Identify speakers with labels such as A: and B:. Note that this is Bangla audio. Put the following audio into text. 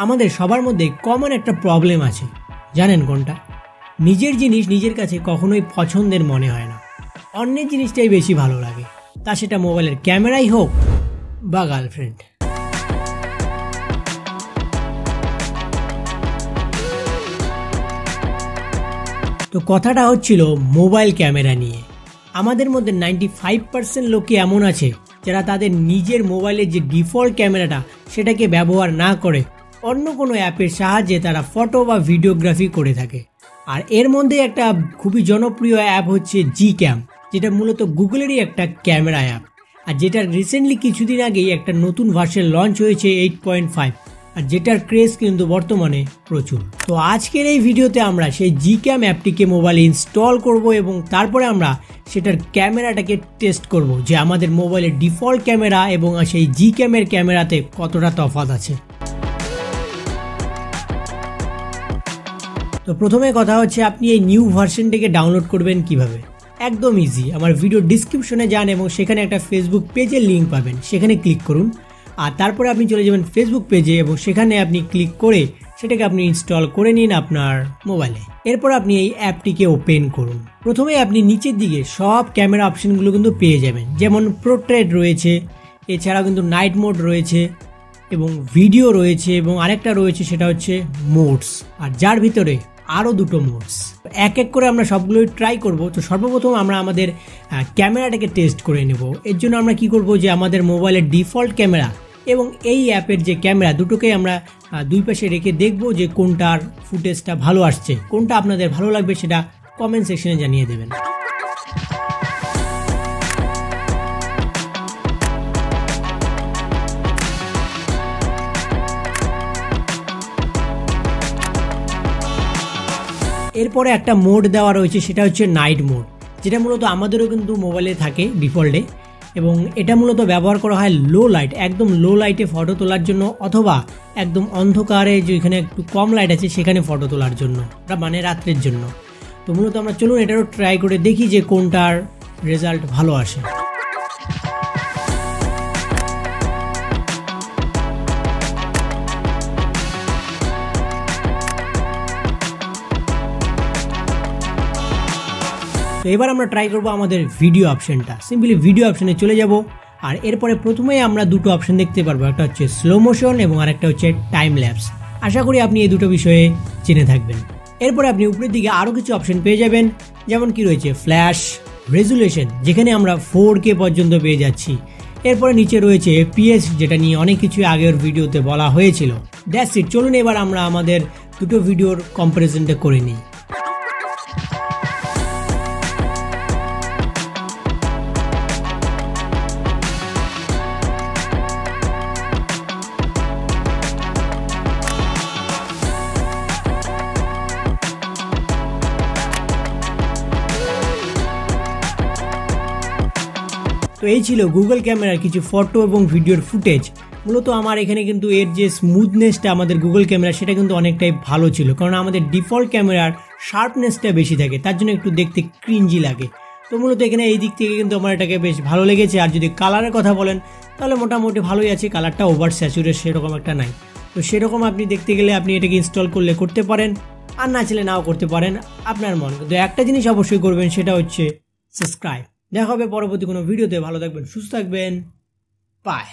A: আমাদের সবার মধ্যে কমন একটা প্রবলেম আছে, জানেন কোনটা? নিজের জিনিস নিজের কাছে কখনোই পছন্দের মনে হয় না, অন্যের জিনিসটাই বেশি ভালো লাগে, তা সেটা মোবাইলের ক্যামেরাই হোক বা গার্লফ্রেন্ড। তো কথাটা হচ্ছিল মোবাইল ক্যামেরা নিয়ে। আমাদের মধ্যে 95% লোকই এমন আছে যারা তাদের নিজের মোবাইলের যে ডিফল্ট ক্যামেরাটা সেটাকে ব্যবহার না করে অন্য কোনো অ্যাপের সাহায্যে তারা ফটো বা ভিডিওগ্রাফি করে থাকে। আর এর মধ্যে একটা খুবই জনপ্রিয় অ্যাপ হচ্ছে জিক্যাম, যেটা মূলত গুগলেরই একটা ক্যামেরা অ্যাপ, আর যেটা রিসেন্টলি কিছুদিন আগেই একটা নতুন ভার্সন লঞ্চ হয়েছে 8.5, আর যেটার ক্রেজ কিন্তু বর্তমানে প্রচুর। তো আজকের এই ভিডিওতে আমরা সেই জিক্যাম অ্যাপটিকে মোবাইলে ইনস্টল করব এবং তারপরে আমরা সেটার ক্যামেরাটাকে টেস্ট করব যে আমাদের মোবাইলের ডিফল্ট ক্যামেরা এবং সেই জিক্যামের ক্যামেরাতে কতটা তফাৎ আছে। তো প্রথমে কথা হচ্ছে আপনি এই নিউ ভার্সনটাকে ডাউনলোড করবেন কিভাবে। একদম ইজি, আমার ভিডিও ডিসক্রিপশনে যান এবং সেখানে একটা ফেসবুক পেজের লিঙ্ক পাবেন, সেখানে ক্লিক করুন আর তারপরে আপনি চলে যাবেন ফেসবুক পেজে এবং সেখানে আপনি ক্লিক করে সেটাকে আপনি ইনস্টল করে নিন আপনার মোবাইলে। এরপর আপনি এই অ্যাপটিকে ওপেন করুন। প্রথমে আপনি নিচের দিকে সব ক্যামেরা অপশনগুলো কিন্তু পেয়ে যাবেন, যেমন পোর্ট্রেট রয়েছে, এছাড়াও কিন্তু নাইট মোড রয়েছে এবং ভিডিও রয়েছে এবং আরেকটা রয়েছে সেটা হচ্ছে মোডস, আর যার ভিতরে আরও দুটো মোডস। এক এক করে আমরা সবগুলোই ট্রাই করব। তো সর্বপ্রথম আমরা আমাদের ক্যামেরাটাকে টেস্ট করে নেব। এর জন্য আমরা কি করব যে আমাদের মোবাইলের ডিফল্ট ক্যামেরা এবং এই অ্যাপের যে ক্যামেরা দুটোকে আমরা দুই পাশে রেখে দেখব যে কোনটার ফুটেজটা ভালো আসছে, কোনটা আপনাদের ভালো লাগবে সেটা কমেন্ট সেকশনে জানিয়ে দেবেন। এরপরে একটা মোড দেওয়া রয়েছে, সেটা হচ্ছে নাইট মোড, যেটা মূলত আমাদেরও কিন্তু মোবাইলে থাকে ডিফল্টে এবং এটা মূলত ব্যবহার করা হয় লো লাইট, একদম লো লাইটে ফটো তোলার জন্য, অথবা একদম অন্ধকারে যেখানে একটু কম লাইট আছে সেখানে ফটো তোলার জন্য, মানে রাত্রের জন্য। তো মূলত আমরা চলুন এটারও ট্রাই করে দেখি যে কোনটার রেজাল্ট ভালো আসে। তো এবার আমরা ট্রাই করবো আমাদের ভিডিও অপশনটা। সিম্পলি ভিডিও অপশনে চলে যাব আর এরপরে প্রথমেই আমরা দুটো অপশন দেখতে পারবো, একটা হচ্ছে স্লো মোশন এবং আরেকটা হচ্ছে টাইম ল্যাপস। আশা করি আপনি এই দুটো বিষয়ে জেনে থাকবেন। এরপরে আপনি উপরের দিকে আরও কিছু অপশন পেয়ে যাবেন, যেমন কি রয়েছে ফ্ল্যাশ, রেজুলেশন, যেখানে আমরা 4K পর্যন্ত পেয়ে যাচ্ছি। এরপরে নিচে রয়েছে FPS, যেটা নিয়ে অনেক কিছু আগের ভিডিওতে বলা হয়েছিল। That's it. চলুন এবার আমরা আমাদের দুটো ভিডিওর কম্পারিজনটা করে নিই। তো এই ছিল গুগল ক্যামেরার কিছু ফটো এবং ভিডিওর ফুটেজ। মূলত আমার এখানে কিন্তু এর যে স্মুথনেসটা আমাদের গুগল ক্যামেরা সেটা কিন্তু অনেকটাই ভালো ছিল, কারণ আমাদের ডিফল্ট ক্যামেরার শার্পনেসটা বেশি থাকে, তার জন্য একটু দেখতে ক্রিঞ্জি লাগে। তো মূলত এখানে এই দিক থেকে কিন্তু আমার এটাকে বেশ ভালো লেগেছে। আর যদি কালারের কথা বলেন তাহলে মোটামুটি ভালোই আছে, কালারটা ওভার স্যাচুরেট সেরকম একটা নাই। তো সেরকম আপনি দেখতে গেলে আপনি এটাকে ইনস্টল করলে করতে পারেন, আর না চাইলে নাও করতে পারেন, আপনার মন। কিন্তু একটা জিনিস অবশ্যই করবেন, সেটা হচ্ছে সাবস্ক্রাইব। দেখা হবে পরবর্তী কোনো ভিডিওতে। ভালো থাকবেন, সুস্থ থাকবেন, বাই।